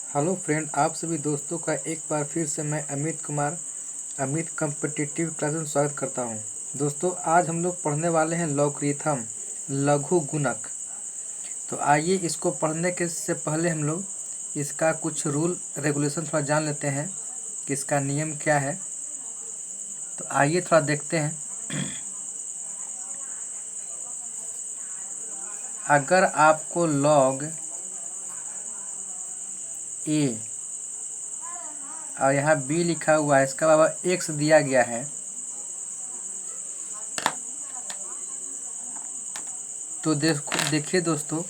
Hello friend, आप सभी दोस्तों का एक बार फिर से मैं अमित कुमार अमित कॉम्पिटिटिव क्लास में स्वागत करता हूं। दोस्तों, आज हम लोग पढ़ने वाले हैं लॉगरिथम लघु गुणक। तो आइए इसको पढ़ने के से पहले हम लोग इसका कुछ रूल रेगुलेशन थोड़ा जान लेते हैं कि इसका नियम क्या है। तो आइए थोड़ा देखते हैं। अगर आपको लॉग ए और यहाँ बी लिखा हुआ है, इसका बराबर एक्स दिया गया है, तो देखिए दोस्तों,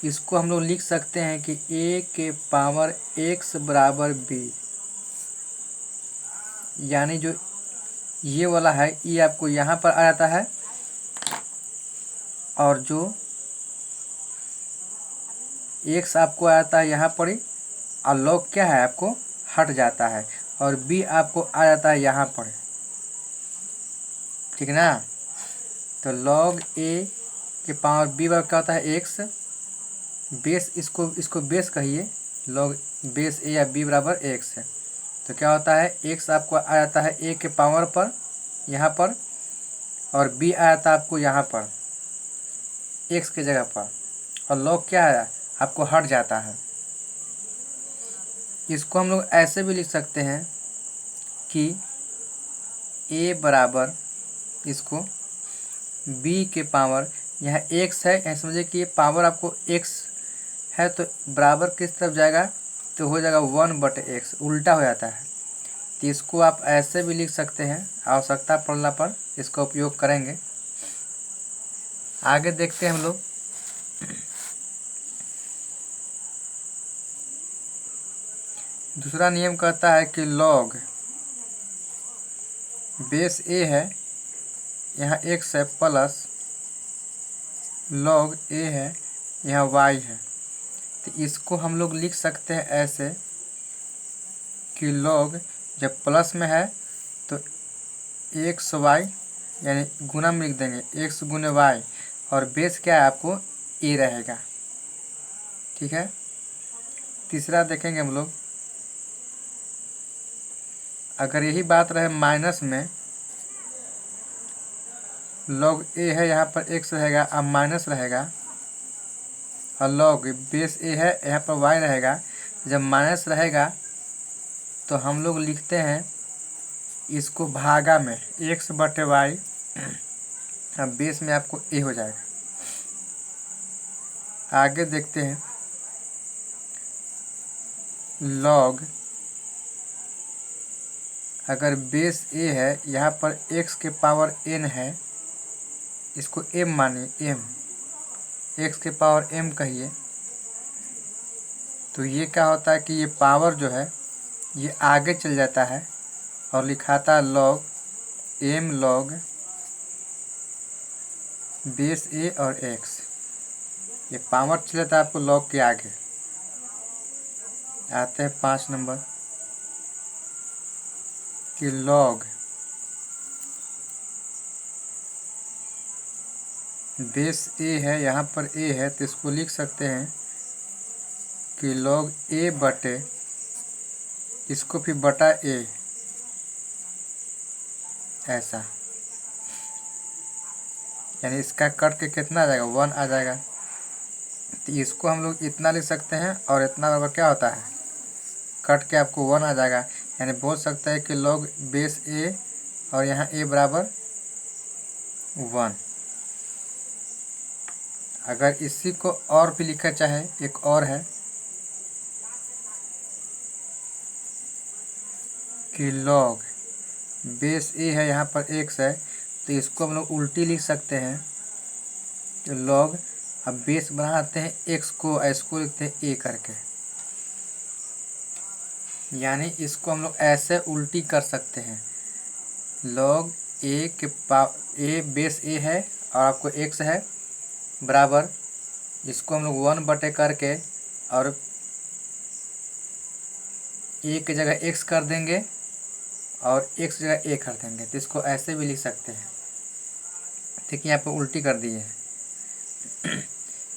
इसको हम लोग लिख सकते हैं कि ए के पावर एक्स बराबर बी। यानी जो ये वाला है ये आपको यहाँ पर आ जाता है, और जो एक्स आपको आ जाता है यहाँ पर ही, और लॉग क्या है आपको हट जाता है, और बी आपको आ जाता है यहाँ पर। ठीक ना। तो लॉग ए के पावर बी बराबर क्या होता है एक्स। बेस इसको बेस कहिए, लॉग बेस ए या बी बराबर एक्स है। तो क्या होता है, एक्स आपको आ जाता है ए के पावर पर यहाँ पर, और बी आ जाता है आपको यहाँ पर एक्स के जगह पर, और लॉग क्या है आपको हट जाता है। इसको हम लोग ऐसे भी लिख सकते हैं कि ए बराबर इसको बी के पावर, यहाँ एक्स है, यहाँ समझिए कि ये पावर आपको एक्स है, तो बराबर किस तरफ जाएगा, तो हो जाएगा 1/x, उल्टा हो जाता है। तो इसको आप ऐसे भी लिख सकते हैं, आवश्यकता पड़ने पर इसका उपयोग करेंगे। आगे देखते हैं हम लोग। दूसरा नियम कहता है कि लॉग बेस ए है, यहाँ x है, प्लस लॉग ए है, यहाँ y है। तो इसको हम लोग लिख सकते हैं ऐसे कि लॉग जब प्लस में है तो एक्स वाई, यानी गुना में लिख देंगे एक्स गुने वाई, और बेस क्या है आपको ए रहेगा। ठीक है। तीसरा देखेंगे हम लोग, अगर यही बात रहे माइनस में, लॉग ए है यहाँ पर एक्स रहेगा, अब माइनस रहेगा, और लॉग बेस ए है यहाँ पर वाई रहेगा। जब माइनस रहेगा तो हम लोग लिखते हैं इसको भागा में x/y, अब बेस में आपको ए हो जाएगा। आगे देखते हैं, लॉग अगर बेस ए है यहाँ पर x के पावर n है, इसको m मानिए, m x के पावर m कहिए, तो ये क्या होता है कि ये पावर जो है ये आगे चल जाता है और लिखाता है लॉग m लॉग बेस ए और x। ये पावर चल जाता है आपको लॉग के आगे। आते हैं 5 नंबर कि लॉग बेस ए है, यहाँ पर ए है, तो इसको लिख सकते हैं कि लॉग ए बटे, इसको फिर बटा ए, ऐसा। यानी इसका कट के कितना आ जाएगा, 1 आ जाएगा। तो इसको हम लोग इतना लिख सकते हैं, और इतना बराबर क्या होता है, कट के आपको 1 आ जाएगा। यानी बोल सकते हैं कि लॉग बेस ए और यहाँ ए बराबर 1। अगर इसी को और भी लिखा चाहे, एक और है कि लॉग बेस ए है, यहाँ पर x है, तो इसको हम लोग उल्टी लिख सकते हैं। तो लॉग, अब बेस बनाते हैं x को, इसको लिखते हैं a करके, यानी इसको हम लोग ऐसे उल्टी कर सकते हैं। लॉग ए के ए बेस ए है और आपको x है, बराबर इसको हम लोग 1 बटे करके और ए की जगह x कर देंगे और x जगह a कर देंगे। तो इसको ऐसे भी लिख सकते हैं। ठीक है, यहाँ पर उल्टी कर दिए हैं।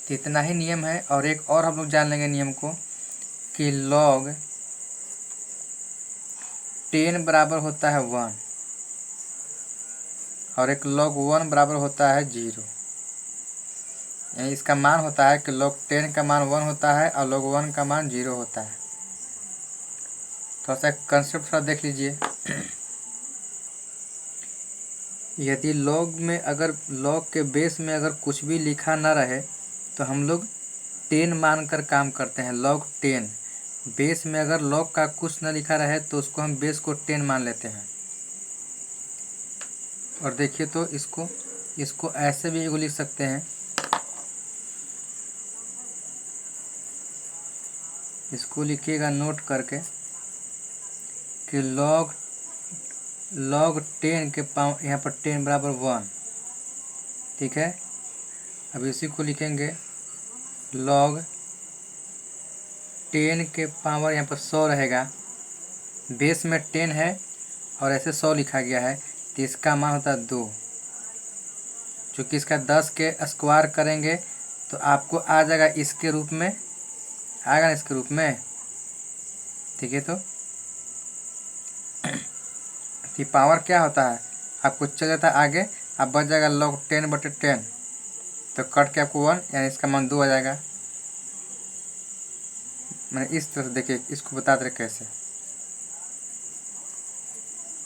तो इतना ही नियम है, और एक और हम लोग जान लेंगे नियम को कि log 10 बराबर होता है 1 और एक log 1 बराबर होता है 0। यानी इसका मान होता है कि log 10 का मान 1 होता है और log 1 का मान 0 होता है। थोड़ा सा कंसेप्ट थोड़ा देख लीजिए। यदि log में अगर log के बेस में अगर कुछ भी लिखा ना रहे तो हम लोग 10 मानकर काम करते हैं। log 10 बेस में अगर log का कुछ ना लिखा रहे तो उसको हम बेस को 10 मान लेते हैं। और देखिए तो इसको ऐसे भी एगो लिख सकते हैं, इसको लिखिएगा नोट करके कि log 10 के पावर यहाँ पर 10 बराबर 1, ठीक है। अब इसी को लिखेंगे log 10 के पावर यहाँ पर 100 रहेगा। बेस में 10 है और ऐसे 100 लिखा गया है तो इसका मान होता है 2। चूँकि इसका 10 के स्क्वायर करेंगे तो आपको आ जाएगा इसके रूप में, आएगा ना इसके रूप में, ठीक है। तो पावर क्या होता है, आपको चल जाता है आगे, अब बच जाएगा log 10/10 तो कट के आपको 1 यानी इसका मान 2 आ जाएगा। मैंने इस तरह से देखिए, इसको बता दे कैसे।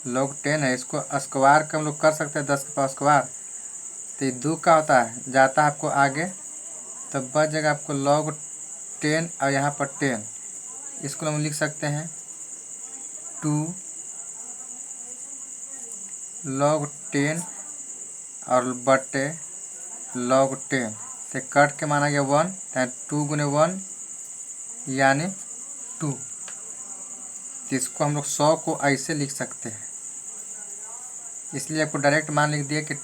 log 10 है, इसको स्क्वायर का हम लोग कर सकते हैं 10 के पावर स्क्वायर, तो 2 का होता है, जाता है आपको आगे, तब बच जाएगा आपको log 10 और यहाँ पर 10, इसको हम लिख सकते हैं 2 log 10 और बटे log 10, तो कट के माना गया 1, 2 गुने 1 यानी 2। तो इसको हम लोग 100 को ऐसे लिख सकते हैं, इसलिए आपको डायरेक्ट मान लिख दिया कि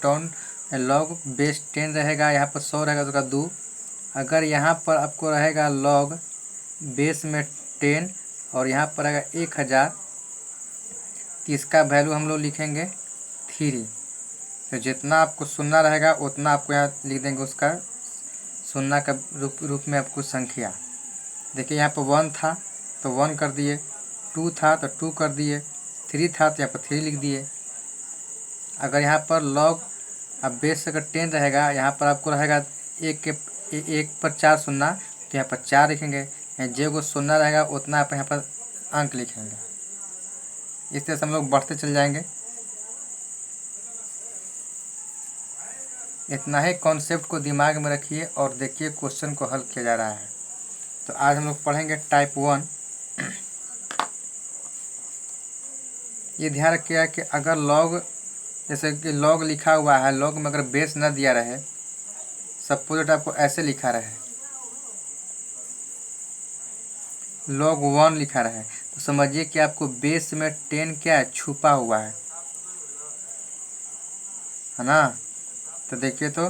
log बेस 10 रहेगा, यहाँ पर 100 रहेगा तो का 2। अगर यहाँ पर आपको रहेगा log बेस में 10 और यहाँ पर रहेगा 1000, तो इसका वैल्यू हम लोग लिखेंगे 3। तो जितना आपको सुनना रहेगा उतना आपको यहाँ लिख देंगे, उसका सुनना का रूप में आपको संख्या। देखिए यहाँ पर 1 था तो 1 कर दिए, 2 था तो 2 कर दिए, 3 था तो यहाँ पर 3 लिख दिए। अगर यहाँ पर log अब बेस अगर 10 रहेगा, यहाँ पर आपको रहेगा 1 पर 4 सुनना, तो यहाँ पर 4 लिखेंगे। जो को सुनना रहेगा उतना आप यहाँ पर अंक लिखेंगे। इस तरह से हम लोग बढ़ते चल जाएंगे। इतना ही कॉन्सेप्ट को दिमाग में रखिए और देखिए क्वेश्चन को हल किया जा रहा है। तो आज हम लोग पढ़ेंगे टाइप 1। ये ध्यान रखिएगा कि अगर log, जैसे कि log लिखा हुआ है, log में अगर बेस न दिया रहे, सपोज आपको ऐसे लिखा रहे log 1 लिखा रहे, तो समझिए कि आपको बेस में 10 क्या है, छुपा हुआ है ना। तो देखिए तो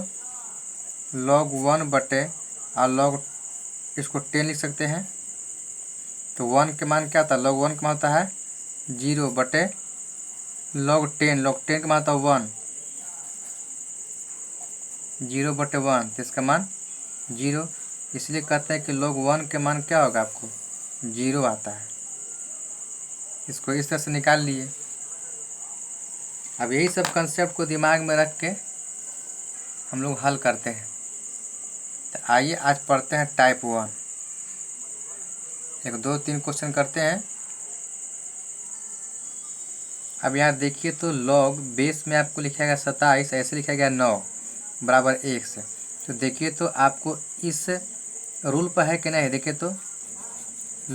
log 1 बटे और log, इसको 10 लिख सकते हैं। तो 1 के मान क्या था, log 1 का मान होता है 0 बटे log 10 का मान होता है 1, 0 बटे 1, तो इसका मान 0। इसलिए कहते हैं कि log 1 के मान क्या होगा, आपको 0 आता है। इसको इस तरह से निकाल लिए। अब यही सब कंसेप्ट को दिमाग में रख के हम लोग हल करते हैं। तो आइए आज पढ़ते हैं टाइप 1। 1 2 3 क्वेश्चन करते हैं। अब यहाँ देखिए तो log बेस में आपको लिखा गया 27, ऐसे लिखा गया 9 बराबर 1 से। तो देखिए तो आपको इस रूल पर है कि नहीं। देखिए तो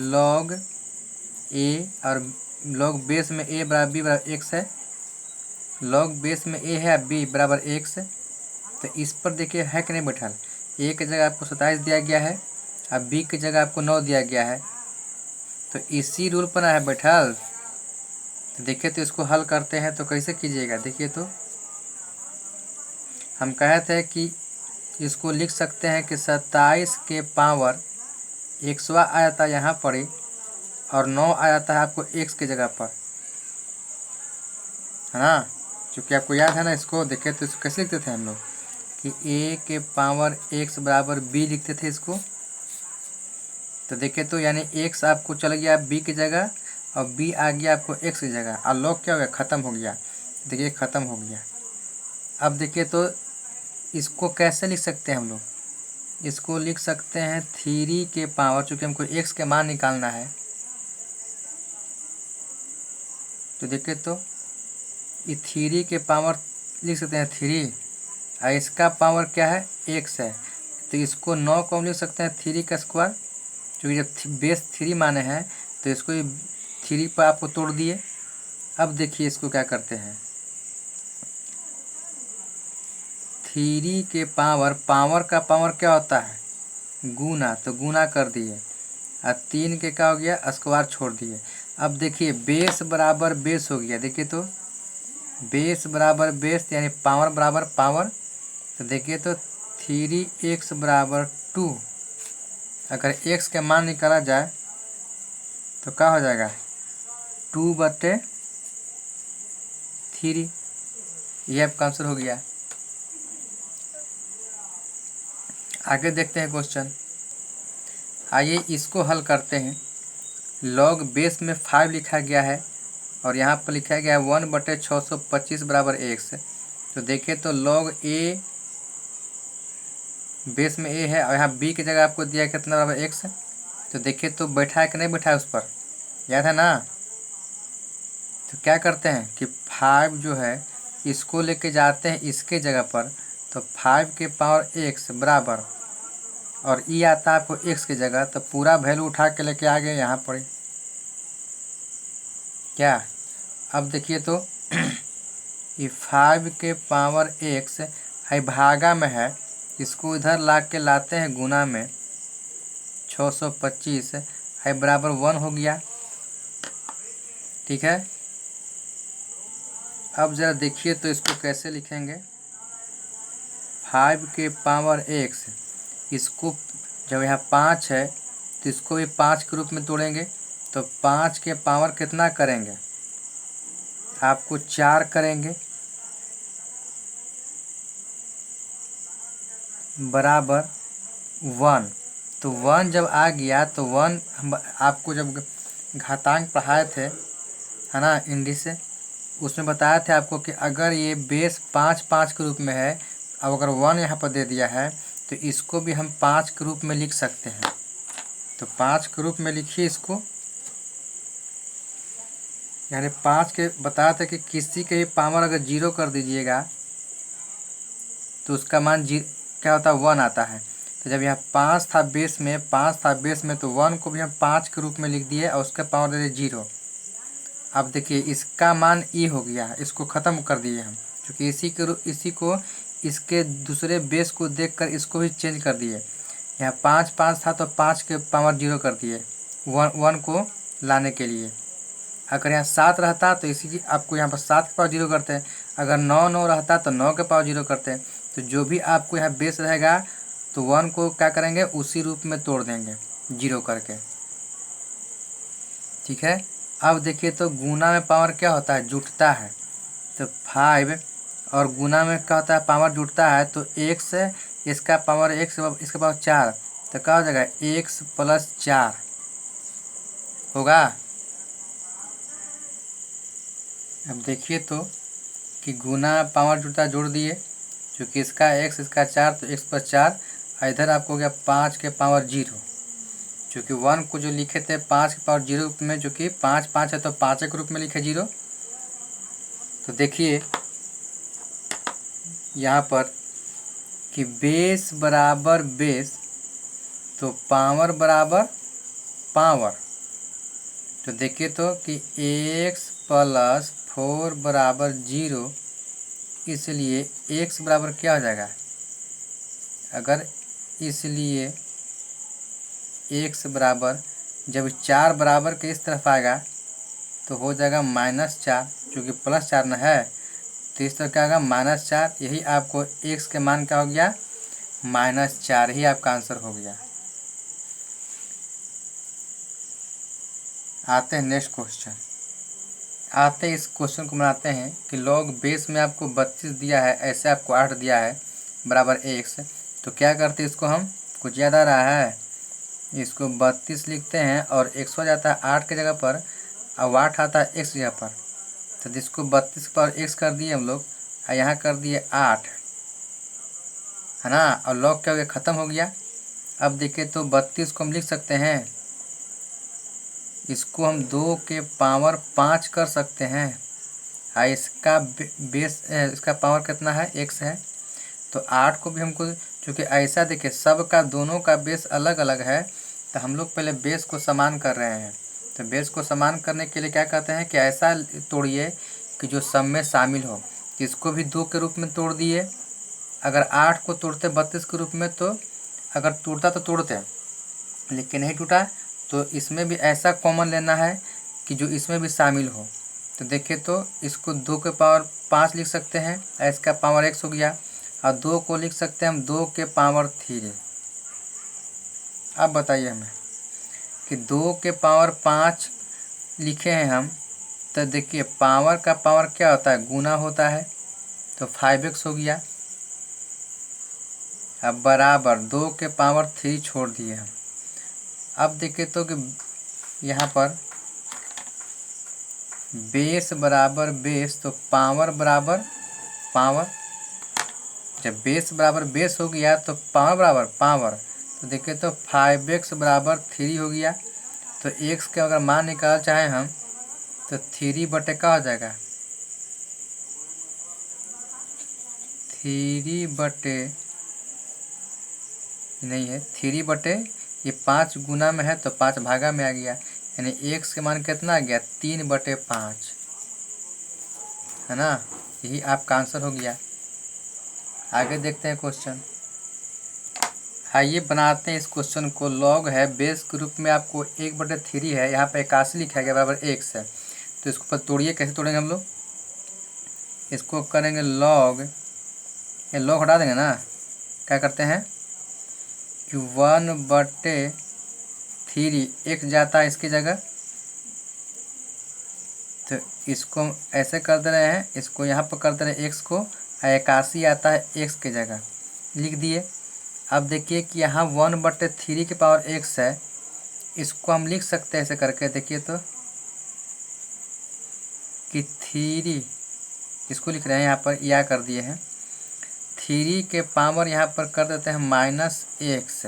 log a और log बेस में a बराबर b बराबर 1 है, log बेस में a है, b बराबर 1 से। तो इस पर देखिए है कि नहीं बैठल, a की जगह आपको 27 दिया गया है, अब b की जगह आपको 9 दिया गया है, तो इसी रूल पर है बैठल। तो देखिए तो इसको हल करते हैं तो कैसे कीजिएगा। देखिए तो हम कहे थे कि इसको लिख सकते हैं कि 27 के पावर 100 आ जाता है यहाँ पर ही, और 9 आ जाता है आपको x की जगह पर, है ना। क्योंकि आपको याद है ना इसको। देखिए तो इसको कैसे लिखते थे हम लोग कि a के पावर x बराबर b लिखते थे इसको। तो देखिए तो यानी एक्स आपको चल गया बी की जगह और बी आ गया आपको एक्स की जगह और लॉग क्या हो गया, ख़त्म हो गया। देखिए ख़त्म हो गया। अब देखिए तो इसको कैसे लिख सकते हैं हम लोग, इसको लिख सकते हैं 3 के पावर, चूँकि हमको एक्स के मान निकालना है। तो देखिए तो ये 3 के पावर लिख सकते हैं 3 और इसका पावर क्या है, एक्स है। तो इसको 9 को हम लिख सकते हैं 3 का स्क्वायर, क्योंकि जब बेस 3 माने हैं तो इसको 3 पर आपको तोड़ दिए। अब देखिए इसको क्या करते हैं, 3 के पावर, पावर का पावर क्या होता है, गुना, तो गुना कर दिए और 3 के क्या हो गया, स्क्वायर छोड़ दिए। अब देखिए बेस बराबर बेस हो गया। देखिए तो बेस बराबर बेस यानी पावर बराबर पावर। तो देखिए तो 3x बराबर 2, अगर x के मान निकाला जाए तो क्या हो जाएगा, 2/3। ये आपका आंसर हो गया। आगे देखते हैं क्वेश्चन। आइए इसको हल करते हैं। लॉग बेस में 5 लिखा गया है और यहाँ पर लिखा गया है 1/625 बराबर x। तो देखिए तो लॉग ए बेस में a है और यहाँ b की जगह आपको दिया है कितना बराबर x। तो देखिए तो बैठा है कि नहीं बैठा है, उस पर याद है ना। तो क्या करते हैं कि 5 जो है इसको लेके जाते हैं इसके जगह पर, तो 5 के पावर x बराबर और ई आता है आपको x की जगह, तो पूरा वैल्यू उठा के लेके आ गए यहाँ पर क्या। अब देखिए तो ये 5 के पावर x है भागा में है, इसको इधर ला के लाते हैं गुना में, 625 है बराबर 1 हो गया। ठीक है, अब ज़रा देखिए तो इसको कैसे लिखेंगे। 5 के पावर x, इसको जब यहाँ 5 है तो इसको भी 5 के रूप में तोड़ेंगे, तो 5 के पावर कितना करेंगे, आपको 4 करेंगे बराबर 1। तो 1 जब आ गया तो 1 हम आपको जब घातांक पढ़ाए थे है ना इंग्लिश से, उसमें बताया थे आपको कि अगर ये बेस 5 के रूप में है, अब अगर 1 यहाँ पर दे दिया है तो इसको भी हम 5 के रूप में लिख सकते हैं। तो 5 के रूप में लिखिए इसको, यानी 5 के बताया था कि किसी के भी पावर अगर 0 कर दीजिएगा तो उसका मान क्या होता है, 1 आता है। तो जब यहाँ 5 था बेस में, 5 था बेस में, तो 1 को भी हम 5 के रूप में लिख दिए और उसका पावर दे दिए 0। अब देखिए इसका मान ई हो गया, इसको ख़त्म कर दिए हम, क्योंकि इसी को इसके दूसरे बेस को देखकर इसको भी चेंज कर दिए। यहाँ 5 था तो 5 के पावर 0 कर दिए 1 को लाने के लिए। अगर यहाँ 7 रहता तो इसी की आपको यहाँ पर 7 के पावर 0 करते हैं, अगर 9 रहता तो 9 के पावर 0 करते हैं। तो जो भी आपको यहाँ बेस रहेगा तो 1 को क्या करेंगे, उसी रूप में तोड़ देंगे 0 करके। ठीक है, अब देखिए तो गुना में पावर क्या होता है, जुटता है। तो 5 और गुना में क्या होता है, पावर जुटता है। तो x इसका पावर x इसका पावर 4, तो क्या हो जाएगा, x + 4 होगा। अब देखिए तो कि गुना पावर जुटता जोड़ दिए, क्योंकि इसका x इसका 4, तो x + 4 इधर आपको हो गया 5 के पावर 0, क्योंकि 1 को जो लिखे थे 5 के पावर 0 में, जो कि 5 है तो 5 के रूप में लिखे 0। तो देखिए यहाँ पर कि बेस बराबर बेस तो पावर बराबर पावर। तो देखिए तो कि x + 4 बराबर 0, इसलिए x बराबर क्या हो जाएगा, अगर इसलिए x बराबर जब 4 बराबर के इस तरफ आएगा तो हो जाएगा -4, क्योंकि +4 न है, तो इस तरह क्या होगा -4। यही आपको x के मान क्या हो गया, -4 ही आपका आंसर हो गया। आते हैं नेक्स्ट क्वेश्चन। आते इस क्वेश्चन को बनाते हैं कि लॉग बेस में आपको 32 दिया है, ऐसे आपको 8 दिया है बराबर x। तो क्या करते हैं इसको हम, कुछ याद आ रहा है, इसको 32 लिखते हैं और 100 जाता है 8 की जगह पर और 8 आता है x जगह पर। तो जिसको 32 पर x कर दिए हम लोग और यहाँ कर दिए 8, है ना। और लॉग क्या हो गया, ख़त्म हो गया। अब देखिए तो 32 को हम लिख सकते हैं, इसको हम 2 के पावर 5 कर सकते हैं और इसका बेस इसका पावर कितना है, x है। तो 8 को भी हमको, चूँकि ऐसा देखिए सब का दोनों का बेस अलग अलग है, तो हम लोग पहले बेस को समान कर रहे हैं। तो बेस को समान करने के लिए क्या कहते हैं कि ऐसा तोड़िए कि जो सब में शामिल हो। इसको भी 2 के रूप में तोड़ दिए। अगर 8 को तोड़ते 32 के रूप में, तो अगर टूटता तो तोड़ते, लेकिन नहीं टूटा, तो इसमें भी ऐसा कॉमन लेना है कि जो इसमें भी शामिल हो। तो देखिए तो इसको 2 के पावर 5 लिख सकते हैं, इसका पावर x हो गया। और 2 को लिख सकते हैं हम 2 के पावर 3। अब बताइए हमें कि 2 के पावर 5 लिखे हैं हम, तो देखिए पावर का पावर क्या होता है, गुना होता है। तो 5x हो गया। अब बराबर 2 के पावर 3 छोड़ दिए हम। अब देखिए तो कि यहाँ पर बेस बराबर बेस, तो पावर बराबर पावर। जब बेस बराबर बेस हो गया तो पावर बराबर पावर। तो देखिए तो 5x बराबर 3 हो गया। तो x के अगर मान निकाल चाहें हम, तो 3 बटे का हो जाएगा, 3 बटे नहीं है, 3 बटे ये 5 गुना में है तो 5 भागा में आ गया, यानी x के मान कितना आ गया, 3 बटे 5, है ना। यही आपका आंसर हो गया। आगे देखते हैं क्वेश्चन। आइए बनाते हैं इस क्वेश्चन को। लॉग है, बेस के रूप में आपको 1/3 है, यहाँ पे 81 लिखा गया बराबर x है। तो इसको पर तोड़िए, कैसे तोड़ेंगे हम लोग, इसको करेंगे लॉग, ये लॉग हटा देंगे ना, क्या करते हैं कि 1/3 x जाता है इसकी जगह, तो इसको हम ऐसे कर दे रहे हैं, इसको यहाँ पर कर दे रहे हैं x को, 81 आता है x की जगह, लिख दिए। अब देखिए कि यहाँ 1/3 के पावर x है, इसको हम लिख सकते हैं ऐसे करके, देखिए तो कि 3, इसको लिख रहे हैं यहाँ पर, या कर दिए हैं 3 के पावर यहाँ पर कर देते हैं -x,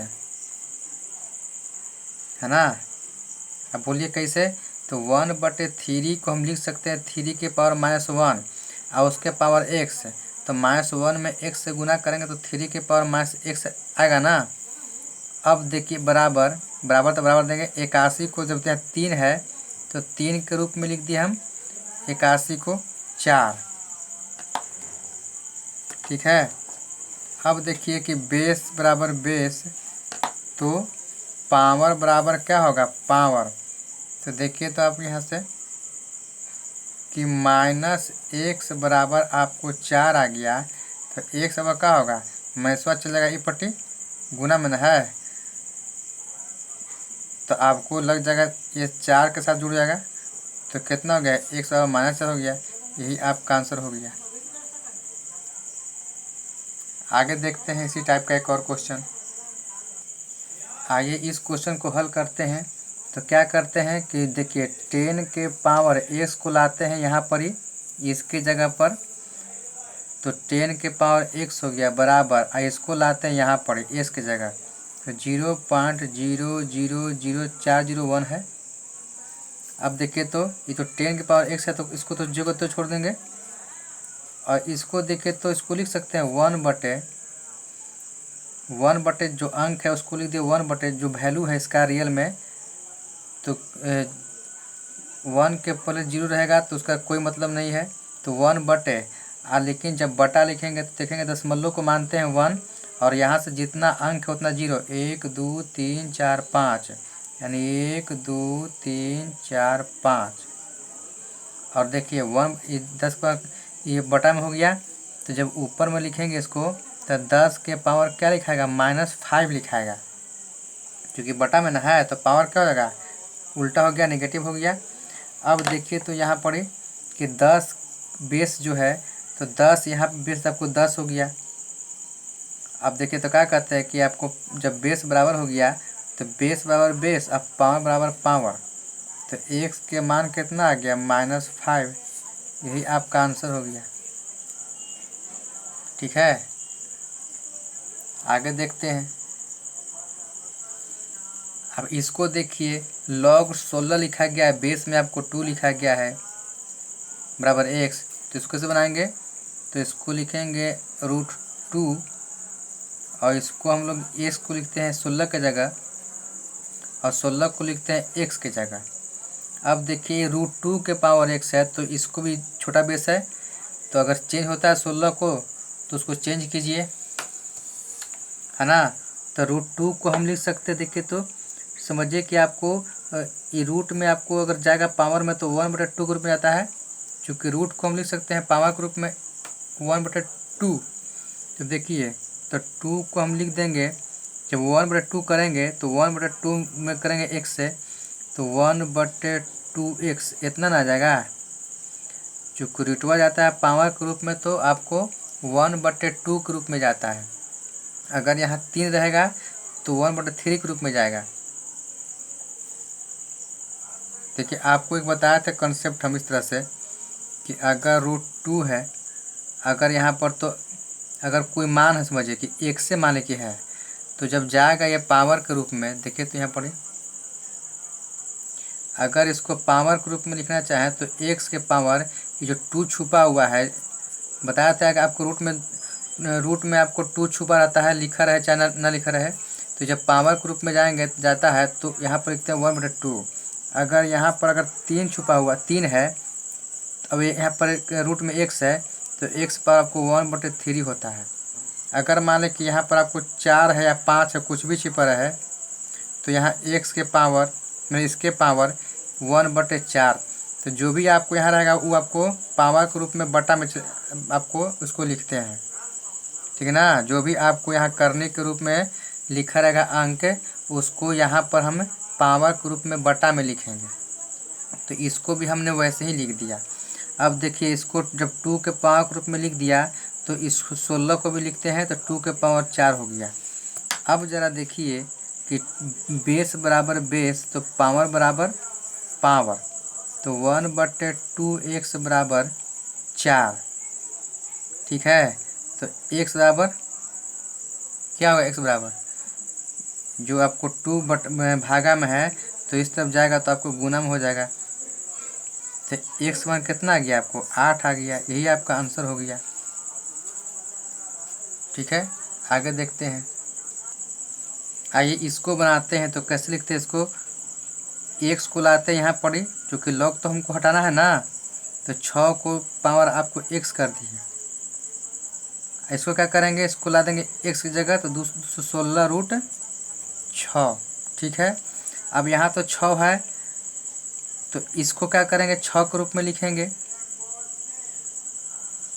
है ना। अब बोलिए कैसे, तो 1/3 को हम लिख सकते हैं 3 के पावर -1 और उसके पावर x, तो -1 में x से गुना करेंगे तो 3 के पावर -x आएगा ना। अब देखिए बराबर बराबर तो बराबर देंगे, 81 को जब यहाँ 3 है तो 3 के रूप में लिख दिया हम, 81 को 4, ठीक है। अब देखिए कि बेस बराबर बेस, तो पावर बराबर क्या होगा, पावर। तो देखिए तो आप यहाँ से कि -x बराबर आपको 4 आ गया, तो x अब क्या होगा, मैसवा चलेगा ये पट्टी, गुना में है, तो आपको लग जाएगा ये 4 के साथ जुड़ जाएगा, तो कितना हो गया, x अब -4 हो गया। यही आपका आंसर हो गया। आगे देखते हैं इसी टाइप का एक और क्वेश्चन। आइए इस क्वेश्चन को हल करते हैं। तो क्या करते हैं कि देखिए 10 के पावर x को लाते हैं यहाँ पर ही, इसकी जगह पर, तो 10 के पावर x हो गया बराबर, और इसको लाते हैं यहाँ पर s की जगह, तो 0.000401 है। अब देखिए तो ये तो 10 के पावर x है, तो इसको तो जगह तो छोड़ देंगे, और इसको देखिए तो इसको लिख सकते हैं 1/1 जो अंक है उसको लिख दिए 1/, जो वैल्यू है इसका रियल में, तो 1 के पहले 0 रहेगा तो उसका कोई मतलब नहीं है, तो 1/, लेकिन जब बटा लिखेंगे तो देखेंगे दशमलव को मानते हैं 1, और यहाँ से जितना अंक है उतना 0, 1 2 3 4 5, यानी 1 2 3 4 5। और देखिए 10 का ये बटा में हो गया, तो जब ऊपर में लिखेंगे इसको, तो 10 के पावर क्या लिखाएगा, -5 लिखाएगा, क्योंकि बटा में ना है तो पावर क्या हो जाएगा, उल्टा हो गया, नेगेटिव हो गया। अब देखिए तो यहाँ पर कि 10 बेस जो है, तो 10 यहाँ पे बेस आपको 10 हो गया। अब देखिए तो क्या कहते हैं कि आपको जब बेस बराबर हो गया तो बेस बराबर बेस, अब पावर बराबर पावर, तो एक्स के मान कितना आ गया -5। यही आपका आंसर हो गया। ठीक है, आगे देखते हैं। अब इसको देखिए, log 16 लिखा गया है, बेस में आपको 2 लिखा गया है बराबर एक्स। तो इसको कैसे बनाएंगे, तो इसको लिखेंगे √2 और इसको हम लोग एक्स को लिखते हैं 16 की जगह और 16 को लिखते हैं एक्स की जगह। अब देखिए √2 के पावर एक्स है तो इसको भी छोटा बेस है, तो अगर चेंज होता है 16 को तो उसको चेंज कीजिए, है ना। तो √2 को हम लिख सकते हैं, देखिए तो समझिए कि आपको ये रूट में आपको अगर जाएगा पावर में तो 1/2 के रूप में आता है, चूँकि रूट को हम लिख सकते हैं पावर के रूप में 1/2। तो देखिए तो 2 को हम लिख देंगे, जब 1/2 करेंगे तो 1/2 में करेंगे एक्स से तो 1/2x इतना ना आ जाएगा। चूँकि रूटवा जाता है पावर के रूप में तो आपको 1/2 के रूप में जाता है। अगर यहाँ 3 रहेगा तो 1/3 के रूप में जाएगा। देखिए आपको एक बताया था कंसेप्ट हम इस तरह से कि अगर √2 है, अगर यहाँ पर तो अगर कोई मान है, समझिए कि एक से मान के है, तो जब जाएगा ये पावर के रूप में, देखिए तो यहाँ पर अगर इसको पावर के रूप में लिखना चाहें तो एक्स के पावर ये जो 2 छुपा हुआ है, बताया था कि आपको रूट में आपको 2 छुपा रहता है, लिखा रहे चाहे ना लिखा रहे। तो जब पावर के रूप में जाता है तो यहाँ पर लिखते हैं 1/2। अगर यहाँ पर अगर 3 छुपा हुआ 3 है, अब यहाँ पर रूट में एक्स है तो एक्स पर आपको 1/3 होता है। अगर मान लें कि यहाँ पर आपको 4 है या 5 है, कुछ भी छिपा रहे, तो यहाँ एक्स के पावर में इसके पावर 1/4। तो जो भी आपको यहाँ रहेगा वो आपको पावर के रूप में बटा में आपको उसको लिखते हैं, ठीक है ना। जो भी आपको यहाँ करने के रूप में लिखा रहेगा अंक, उसको यहाँ पर हम पावर के रूप में बटा में लिखेंगे। तो इसको भी हमने वैसे ही लिख दिया। अब देखिए इसको जब 2 के पावर के रूप में लिख दिया तो इस 16 को भी लिखते हैं तो 2 के पावर 4 हो गया। अब ज़रा देखिए कि बेस बराबर बेस तो पावर बराबर पावर, तो 1/2x बराबर 4, ठीक है। तो x बराबर क्या होगा, x बराबर जो आपको 2 भागा में है तो इस तरफ जाएगा तो आपको गुना में हो जाएगा। तो x मान कितना आ गया, आपको 8 आ गया। यही आपका आंसर हो गया। ठीक है, आगे देखते हैं। आइए इसको बनाते हैं। तो कैसे लिखते हैं इसको, एक्स को लाते हैं यहाँ पर ही, क्योंकि लॉग तो हमको हटाना है ना, तो 6 को पावर आपको एक्स कर दिए। इसको क्या करेंगे, इसको ला देंगे एक्स की जगह तो 216√6, ठीक है। अब यहाँ तो 6 है तो इसको क्या करेंगे 6 के रूप में लिखेंगे।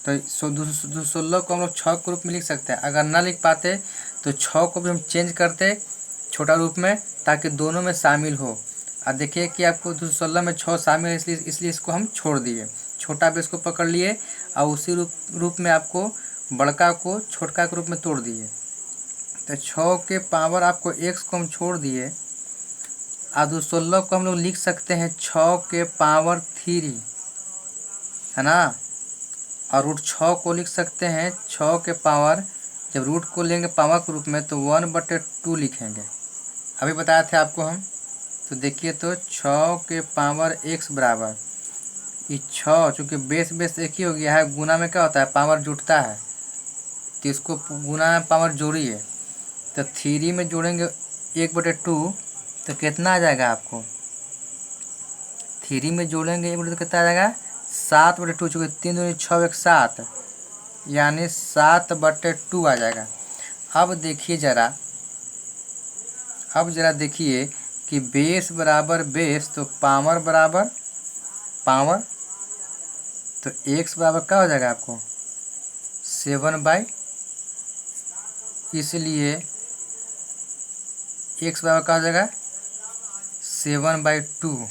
तो 216 को हम लोग 6 के रूप में लिख सकते हैं। अगर ना लिख पाते तो 6 को भी हम चेंज करते छोटा रूप में, ताकि दोनों में शामिल हो। और देखिए कि आपको 216 में 6 शामिल है, इसलिए इसको हम छोड़ दिए, छोटा बेस को पकड़ लिए और उसी रूप में आपको बड़का को छोटका के रूप में तोड़ दिए। तो 6 के पावर आपको x को हम छोड़ दिए और 216 को हम लोग लिख सकते हैं 6 के पावर 3, है ना। और √6 को लिख सकते हैं 6 के पावर, जब रूट को लेंगे पावर के रूप में तो 1/2 लिखेंगे। अभी बताए थे आपको हम। तो देखिए तो 6 के पावर x बराबर ये 6, चूँकि बेस एक ही हो गया है, गुना में क्या होता है पावर जुटता है, तो इसको गुना में पावर जोड़िए। तो 3 में जोड़ेंगे 1/2 तो कितना आ जाएगा आपको, 3 में जोड़ेंगे 1/2 तो कितना आ जाएगा 7/2, चूँकि 3 दूनी 6 1 7, यानी 7/2 आ जाएगा। अब ज़रा देखिए कि बेस बराबर बेस तो पावर बराबर पावर, तो x बराबर क्या हो जाएगा आपको 7/, इसलिए x बराबर क्या हो जाएगा 7/2,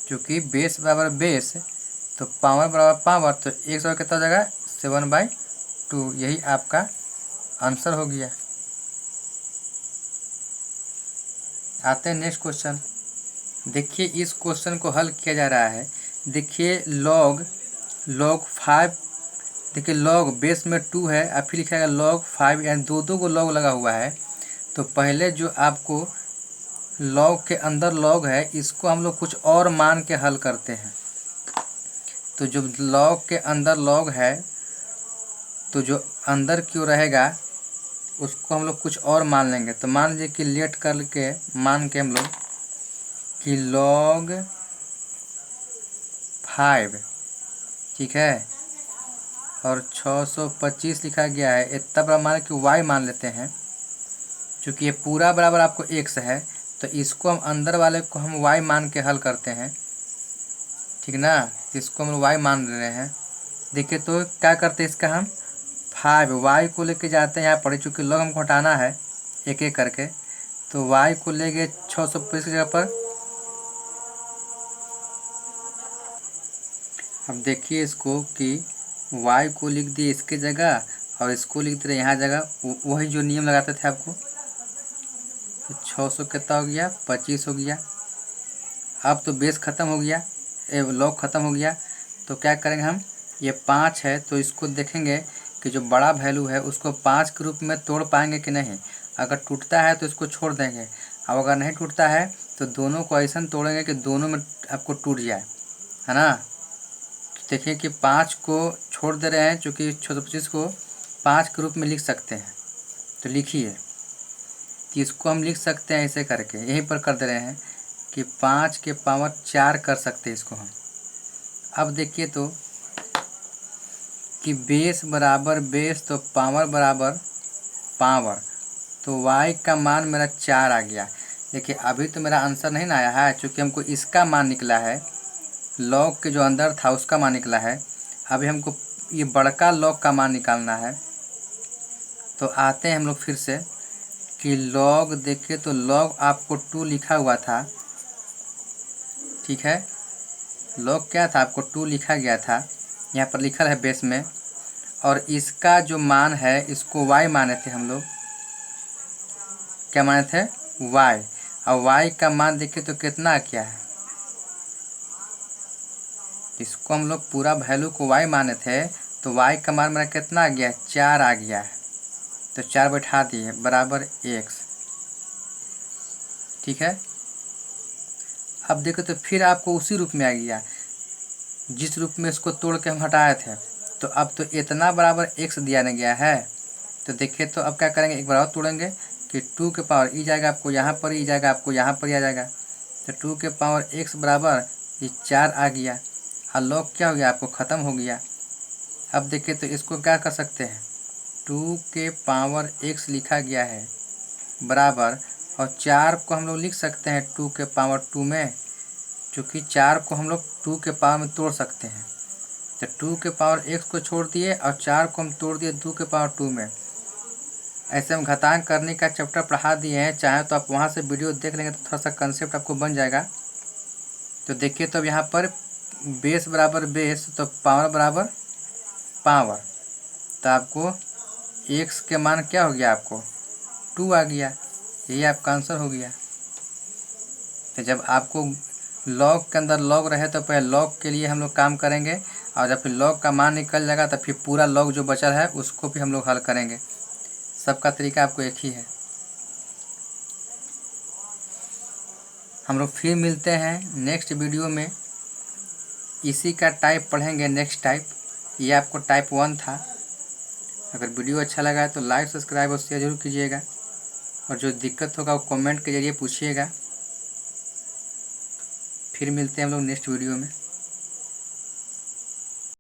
क्योंकि बेस बराबर बेस तो पावर बराबर पावर, तो x बराबर कितना हो जाएगा 7/2। यही आपका आंसर हो गया। आते हैं नेक्स्ट क्वेश्चन। देखिए इस क्वेश्चन को हल किया जा रहा है। देखिए log 5, देखिए log बेस में 2 है और फिर लिखा है log 5, यानी दो को log लगा हुआ है। तो पहले जो आपको log के अंदर log है, इसको हम लोग कुछ और मान के हल करते हैं। तो जो log के अंदर log है, तो जो अंदर क्यों रहेगा उसको हम लोग कुछ और मान लेंगे। तो मान लीजिए कि लेट करके मान के हम लोग कि log 5, ठीक है, और 625 लिखा गया है। इतना बड़ा मान कि y मान लेते हैं। चूँकि ये पूरा बराबर आपको x है, तो इसको हम अंदर वाले को हम y मान के हल करते हैं, ठीक ना। इसको हम y मान रहे हैं। देखिए तो क्या करते हैं, इसका हम 5 y को लेके जाते हैं यहाँ पर, चूँकि log हमको हटाना है एक एक करके। तो y को ले गए 625 की जगह पर। अब देखिए इसको कि y को लिख दिए इसके जगह और इसको लिख दिए यहाँ जगह, वही जो नियम लगाते थे आपको। तो 600 कितना हो गया, 25 हो गया। अब तो बेस ख़त्म हो गया, log ख़त्म हो गया। तो क्या करेंगे हम, ये 5 है तो इसको देखेंगे कि जो बड़ा वैल्यू है उसको 5 के रूप में तोड़ पाएंगे कि नहीं। अगर टूटता है तो इसको छोड़ देंगे, अब अगर नहीं टूटता है तो दोनों को ऐसा तोड़ेंगे कि दोनों में आपको टूट जाए, है ना। देखिए कि 5 को छोड़ दे रहे हैं, चूँकि 625 को 5 के रूप में लिख सकते हैं। तो लिखिए कि इसको हम लिख सकते हैं ऐसे करके, यहीं पर कर दे रहे हैं कि 5 के पावर 4 कर सकते हैं इसको हम। अब देखिए तो कि बेस बराबर बेस तो पावर बराबर पावर, तो y का मान मेरा 4 आ गया। देखिए अभी तो मेरा आंसर नहीं ना आया है, चूँकि हमको इसका मान निकला है, log के जो अंदर था उसका मान निकला है। अभी हमको ये बड़का log का मान निकालना है। तो आते हैं हम लोग फिर से कि log, देखिए तो log आपको 2 लिखा हुआ था, ठीक है। log क्या था, आपको 2 लिखा गया था, यहाँ पर लिखा है बेस में। और इसका जो मान है इसको y माने थे हम लोग, क्या माने थे, y। और y का मान देखिए तो कितना क्या है, इसको हम लोग पूरा वैल्यू को y माने थे, तो y का मान मेरा कितना आ गया, 4 आ गया है। तो 4 बैठा दिए बराबर x, ठीक है। अब देखो तो फिर आपको उसी रूप में आ गया जिस रूप में इसको तोड़ के हम हटाए थे। तो अब तो इतना बराबर x दिया नहीं गया है। तो देखिए तो अब क्या करेंगे, एक बार और तोड़ेंगे कि 2 के पावर ई जाएगा आपको यहाँ पर, ई जाएगा आपको यहाँ पर, आ जाएगा। तो 2 के पावर x बराबर ये 4 आ गया और log क्या हो गया, आपको ख़त्म हो गया। अब देखिए तो इसको क्या कर सकते हैं, 2 के पावर x लिखा गया है बराबर, और 4 को हम लोग लिख सकते हैं 2 के पावर 2 में, चूँकि 4 को हम लोग 2 के पावर में तोड़ सकते हैं। तो 2 के पावर x को छोड़ दिए और 4 को हम तोड़ दिए 2 के पावर 2 में। ऐसे हम घातांक करने का चैप्टर पढ़ा दिए हैं, चाहे तो आप वहाँ से वीडियो देख लेंगे तो थोड़ा सा कंसेप्ट आपको बन जाएगा। तो देखिए तो अब यहाँ पर बेस बराबर बेस तो पावर बराबर पावर, तो आपको x के मान क्या हो गया, आपको 2 आ गया। यही आपका आंसर हो गया। तो जब आपको log के अंदर log रहे तो पहले log के लिए हम लोग काम करेंगे, और जब फिर log का मान निकल जाएगा तो फिर पूरा log जो बचा है उसको भी हम लोग हल करेंगे। सबका तरीका आपको एक ही है। हम लोग फिर मिलते हैं नेक्स्ट वीडियो में, इसी का टाइप पढ़ेंगे नेक्स्ट टाइप। ये आपको टाइप 1 था। अगर वीडियो अच्छा लगा है तो लाइक सब्सक्राइब और शेयर जरूर कीजिएगा, और जो दिक्कत होगा वो कमेंट के जरिए पूछिएगा। फिर मिलते हैं हम लोग नेक्स्ट वीडियो में।